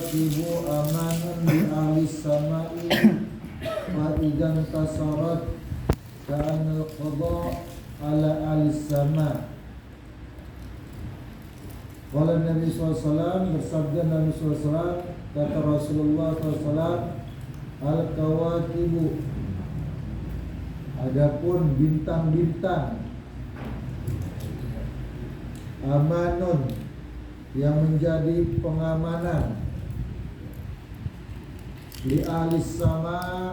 kawakibu amanan di alis samai fa idan kasarat ka'anal qada ala alis sama. Qala Nabi SAW, bersabda Nabi SAW, kata Rasulullah SAW, al-kawakibu, adapun bintang-bintang, amanun, yang menjadi pengamanan, li alis sama,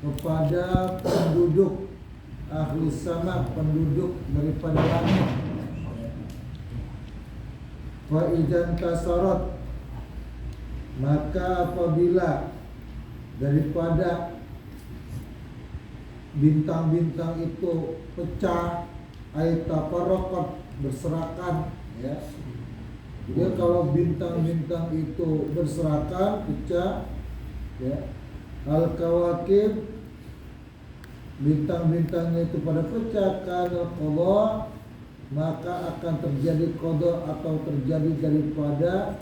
kepada penduduk ahli sama, penduduk daripada langit. Wa idan kasarat, maka apabila daripada bintang-bintang itu pecah, ay tafarraqat, berserakan, ya. Jadi kalau bintang-bintang itu berserakan, pecah, ya, al-kawakib, bintang-bintangnya itu pada pecah, kana qada, maka akan terjadi qada atau terjadi daripada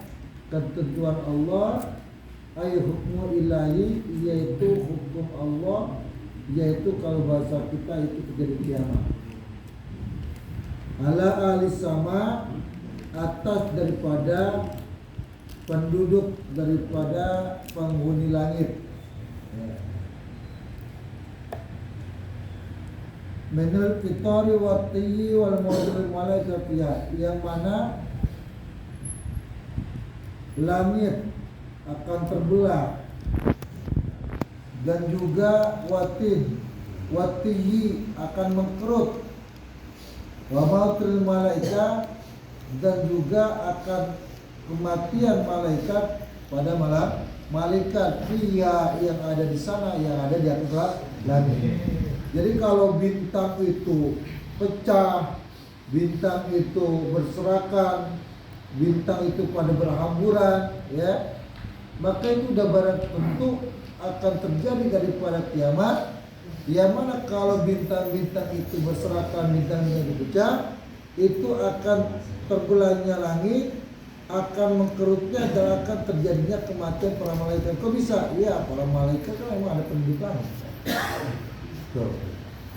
ketentuan Allah, ay hukmu ilahi, yaitu hukum Allah, yaitu kalau bahasa kita itu terjadi kiamat. Ala ahli sama, atas daripada penduduk daripada penghuni langit. Menurut fitari wa tiyyi wal mawdil malaikatiyah, yang mana langit akan terbelah dan juga watiyi akan mengkerut, wa mautul malaika, dan juga akan kematian malaikat pada malam malaikat dia yang ada di sana, yang ada di atas langit. Jadi kalau bintang itu pecah, bintang itu berserakan, bintang itu pada berhamburan, ya, maka itu udah barang tentu akan terjadi daripada kiamat. Yang mana kalau bintang-bintang itu berserakan, bintang-bintang itu pecah, itu akan terbelahnya langit, akan mengkerutnya, dan akan terjadinya kematian para malaikat. Kok bisa? Ya, para malaikat kan memang ada pendidikan. Tuh.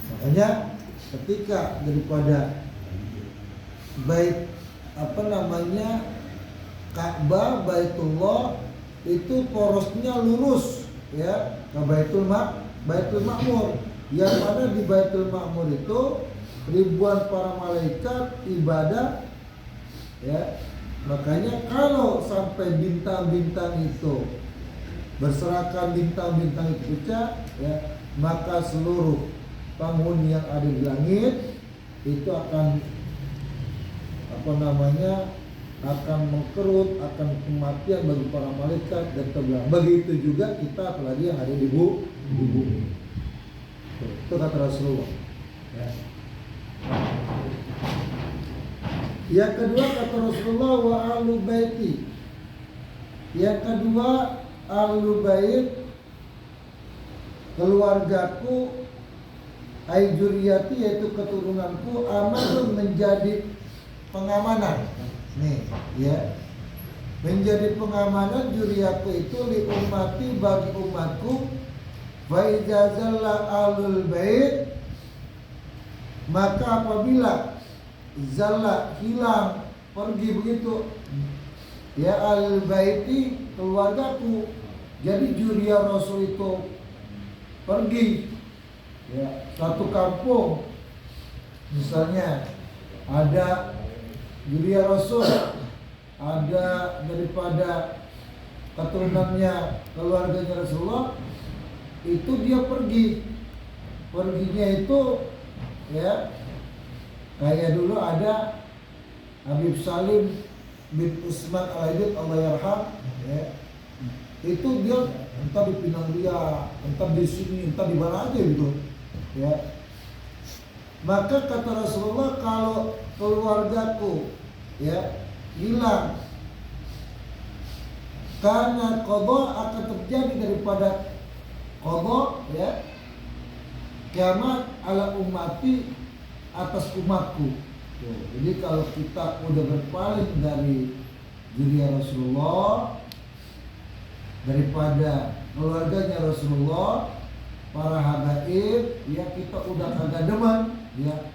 Makanya ketika daripada bait Ka'bah, Baitullah itu porosnya lurus, ya, ke Baitul Ma'mur, yang mana di Baitul Ma'mur itu ribuan para malaikat ibadah, ya. Makanya kalau sampai bintang-bintang itu berserakan, bintang-bintang itu pecah, ya, maka seluruh penghuni yang ada di langit itu akan akan mengkerut, akan kematian bagi para malaikat dan terbelah. Begitu juga kita, apalagi yang ada di bumi. Itu kata Rasulullah, ya. Yang kedua kata Rasulullah, wa ahlu baiti. Yang kedua, ahlu bait, keluargaku, ai juriyati, yaitu keturunanku, amanun, menjadi pengamanan. Nih, ya. Menjadi pengamanan juriyatu itu li ummati, bagi umatku. Fa idza zalla ahlul bait, maka apabila zalla, hilang, pergi begitu, ya, ahlul baiti, keluargaku. Jadi juriyah Rasul itu pergi, ya, satu kampung, misalnya ada juriyah Rasul, ada daripada keturunannya, keluarganya Rasulullah, itu dia perginya itu, ya, kayak dulu ada Habib Salim bin Usman Al-Aidid, Allah yarham, ya, itu dia entah di Pinang Ria, entah di sini, entah di mana aja gitu, ya. Maka kata Rasulullah, kalau keluargaku, ya, hilang, karena qada akan terjadi daripada qada, ya, kiamat ala ummati, atas umatku. Jadi kalau kita udah berpaling dari juriyah Rasulullah, daripada keluarganya Rasulullah, para habaib, ya kita udah kagak demen, ya.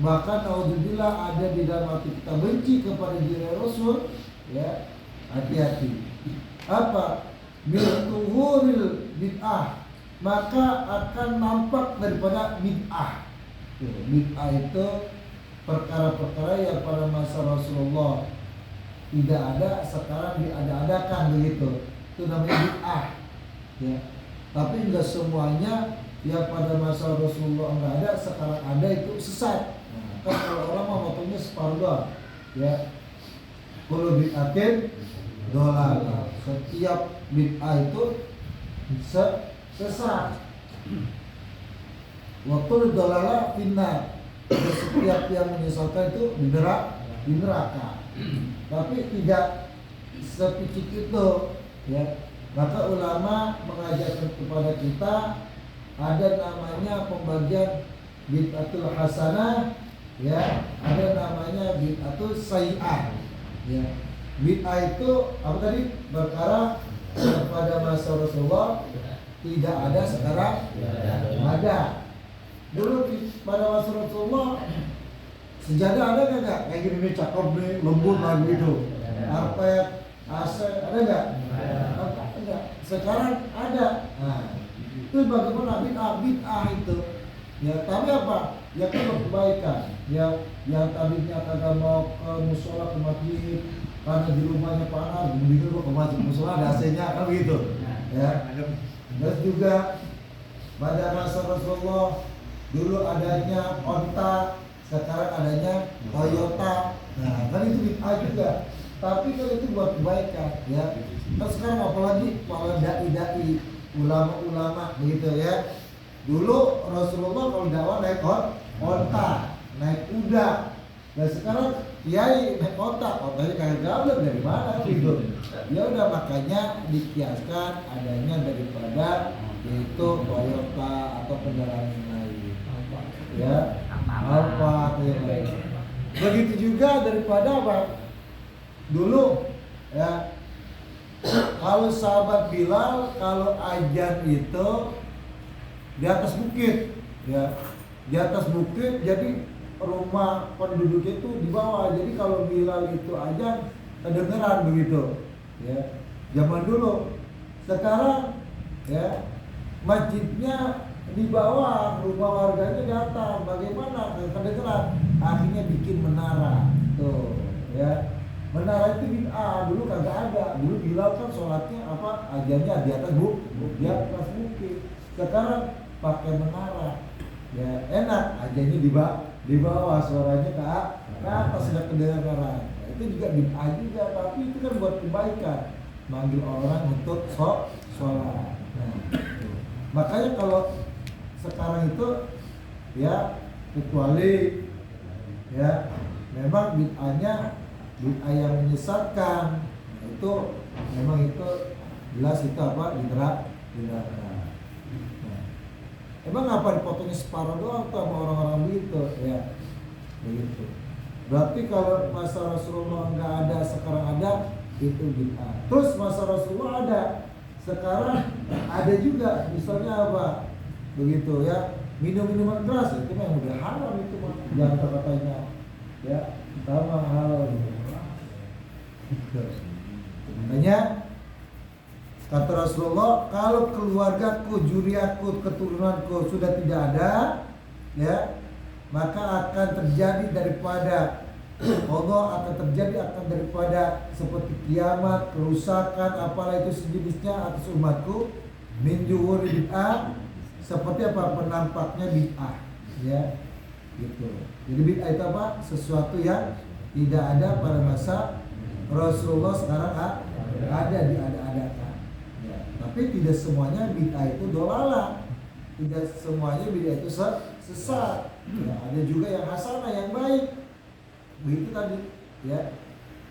Bahkan alhamdulillah ada di dalam hati kita benci kepada diri Rasul, ya. Hati-hati. Apa? Miltuhuril bid'ah, maka akan nampak daripada bid'ah. Bid'ah itu perkara-perkara yang pada masa Rasulullah tidak ada, sekarang diada-adakan begitu. Itu namanya bid'ah, ya. Tapi enggak semuanya yang pada masa Rasulullah enggak ada, sekarang ada itu sesat. Nah, kan kalau orang mau motongnya separuh doang, ya. Kullu bid'atin dolalah. Setiap bid'ah itu sesat. Wa kullu dolalah finnar. Setiap yang menyesatkan itu di neraka. Tapi tidak sepicik itu, ya. Maka ulama mengajarkan kepada kita ada namanya pembagian bid'atul hasanah, ya, ada namanya bid'atul sayyi'ah, ya. Bid'ah itu apa tadi? Perkara pada masa Rasulullah tidak ada, sekarang ada. Dulu pada masa Rasulullah sejadah ada nggak? Kayak gini nih, cakep nih, lembut lah gitu. Karpet, AC, ada nggak? Enggak. Sekarang ada. Nah, itu bagaimana bid'ah itu? Ya, tapi apa? Ya kan kebaikan. Ya, yang tadinya kagak mau ke musola, ke masjid karena di rumahnya panas, mending gua ke masjid, musola ada AC-nya, kan begitu. Ya. Terus juga pada masa Rasulullah dulu adanya onta, sekarang adanya Toyota. Nah, kan itu bid'ah juga. Tapi kalau itu buat kebaikan, ya. Terus sekarang apalagi para dai-dai, ulama-ulama begitu, ya. Dulu Rasulullah kalau dakwah naik onta, naik kuda. Dan sekarang kiai naik onta, ontanya kagak gablek dari mana gitu. Ya udah, makanya dikiaskan adanya daripada yaitu Toyota atau kendaraan yang lain. Ya, apa yang lain. Begitu juga daripada apa? Dulu, ya, kalau sahabat Bilal kalau azan itu di atas bukit, ya, di atas bukit, jadi rumah penduduknya itu di bawah. Jadi kalau Bilal itu azan kedengeran begitu, ya. Zaman dulu. Sekarang, ya, masjidnya di bawah, rumah warganya di atas. Bagaimana? Kedengeran. Akhirnya bikin menara, tuh, ya. Menara itu bid'ah, dulu kagak ada. Dulu Bilal kan sholatnya apa? Azannya di atas di atas bukit. Sekarang pakai menara. Ya, enak, azannya di bawah, suaranya ke atas, sudah kedengaran. Nah, itu juga bid'ah juga, tapi itu kan buat kebaikan. Manggil orang untuk sholat. Nah, itu. Makanya kalau sekarang itu, ya, kecuali, ya, memang bid'ahnya bid'ah yang menyesatkan, nah, itu memang itu jelas itu apa? Di neraka. Nah, emang apa dipotongnya separuh doang tuh sama orang-orang begitu, ya, begitu. Berarti kalau masa Rasulullah nggak ada, sekarang ada, itu bid'ah. Terus masa Rasulullah ada, sekarang ada juga, misalnya apa? Begitu, ya, minum-minuman keras, itu memang udah haram itu mah, jangan katanya, ya, sama halal. Makanya kata Rasulullah, kalau keluargaku, juriaku, keturunanku sudah tidak ada, ya, maka akan terjadi daripada Allah, akan terjadi akan daripada seperti kiamat, kerusakan, apalah itu sejenisnya atas umatku, min juhuri bid'ah, seperti apa? Penampaknya bid'ah, ya, gitu. Jadi bid'ah itu apa? Sesuatu yang tidak ada pada masa Rasulullah, sekarang ada, diada-adakan, ya. Tapi tidak semuanya bid'ah itu dolalah, tidak semuanya bid'ah itu sesat, ya. Ada juga yang hasanah, yang baik. Begitu tadi, ya.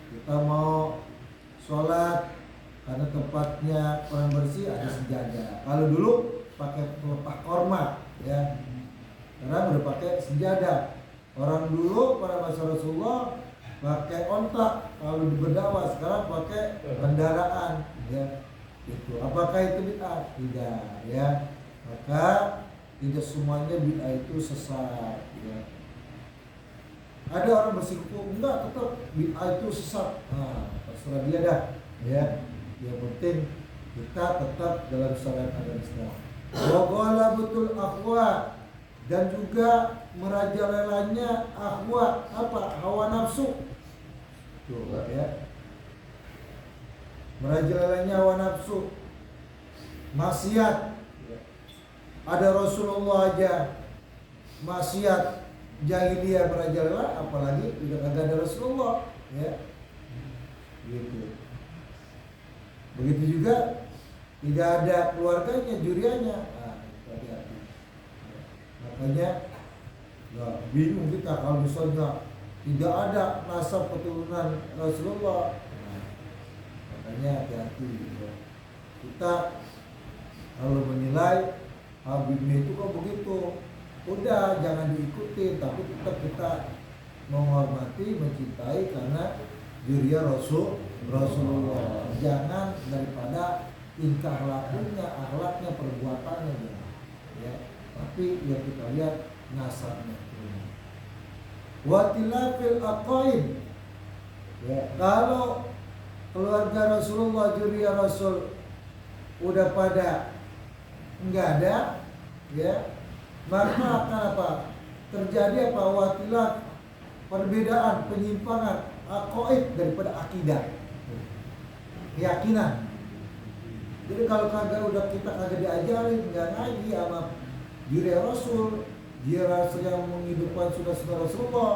Kita mau sholat karena tempatnya kurang bersih, ada sejadah. Kalau dulu pakai pelepah korma, ya. Sekarang udah pakai sejadah. Orang dulu pada masa Rasulullah pakai ontak kalau di berdakwah, sekarang pakai kendaraan, ya. Itu apakah itu bid'ah? Tidak, ya. Maka tidak semuanya bid'ah itu sesat, ya. Ada orang bersikukuh, enggak, tetap bid'ah itu sesat. Nah, terserah dia dah, ya. Yang penting kita tetap dalam syariat agama Islam. Wa ghalabatul ahwa, dan juga merajalelanya ahwa, apa? Hawa nafsu. Tuh, ya. Merajalelanya hawa nafsu. Maksiat. Ada Rasulullah aja maksiat jahiliyah merajalela, apalagi tidak ada Rasulullah, ya. Gitu. Begitu juga tidak ada keluarganya, jurianya. Nah, hati-hati. Makanya nggak bingung kita kalau misalnya tidak ada nasab keturunan Rasulullah. Nah, makanya hati-hati. Ya. Kita kalau menilai Habibnya itu kok begitu, udah jangan diikuti, tapi tetap kita menghormati, mencintai karena juriya Rasulullah. Jangan daripada tingkah lakunya, akhlaknya, perbuatannya, ya. Tapi yang kita lihat nasabnya. Watilafil aqaid, ya. Kalau keluarga Rasulullah, juriya Rasul udah pada enggak ada, ya, maka akan apa? Terjadi apa? Watilaf, perbedaan, penyimpangan aqaid daripada akidah, keyakinan. Jadi kalau kita kagak diajarin, nggak ngaji sama juriya Rasul, dia Rasul yang menghidupkan saudara Rasulullah,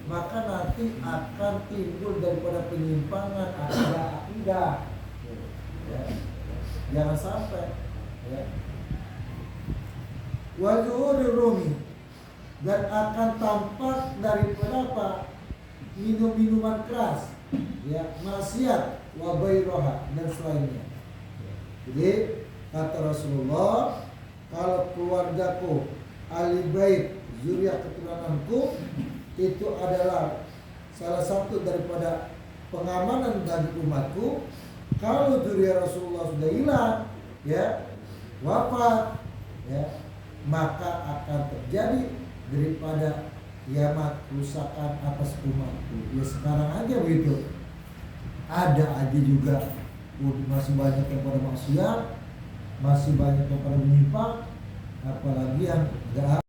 maka nanti akan timbul daripada penyimpangan akidah. Ya. Jangan sampai, ya. Wazuhuri Rumi, dan akan tampak daripada apa? Minum-minuman keras, ya, maksiat, wabairoha, dan selainnya. Jadi kata Rasulullah, kalau keluargaku, ahli bait, zuriat keturunanku, itu adalah salah satu daripada pengamanan bagi umatku. Kalau zuriat Rasulullah sudah hilang, ya, wafat, ya, maka akan terjadi daripada kiamat, kerusakan atas umatku. Ya sekarang aja begitu. Ada aja juga masih banyak yang pada maksiat, masih banyak yang pada menyimpang, apalagi yang enggak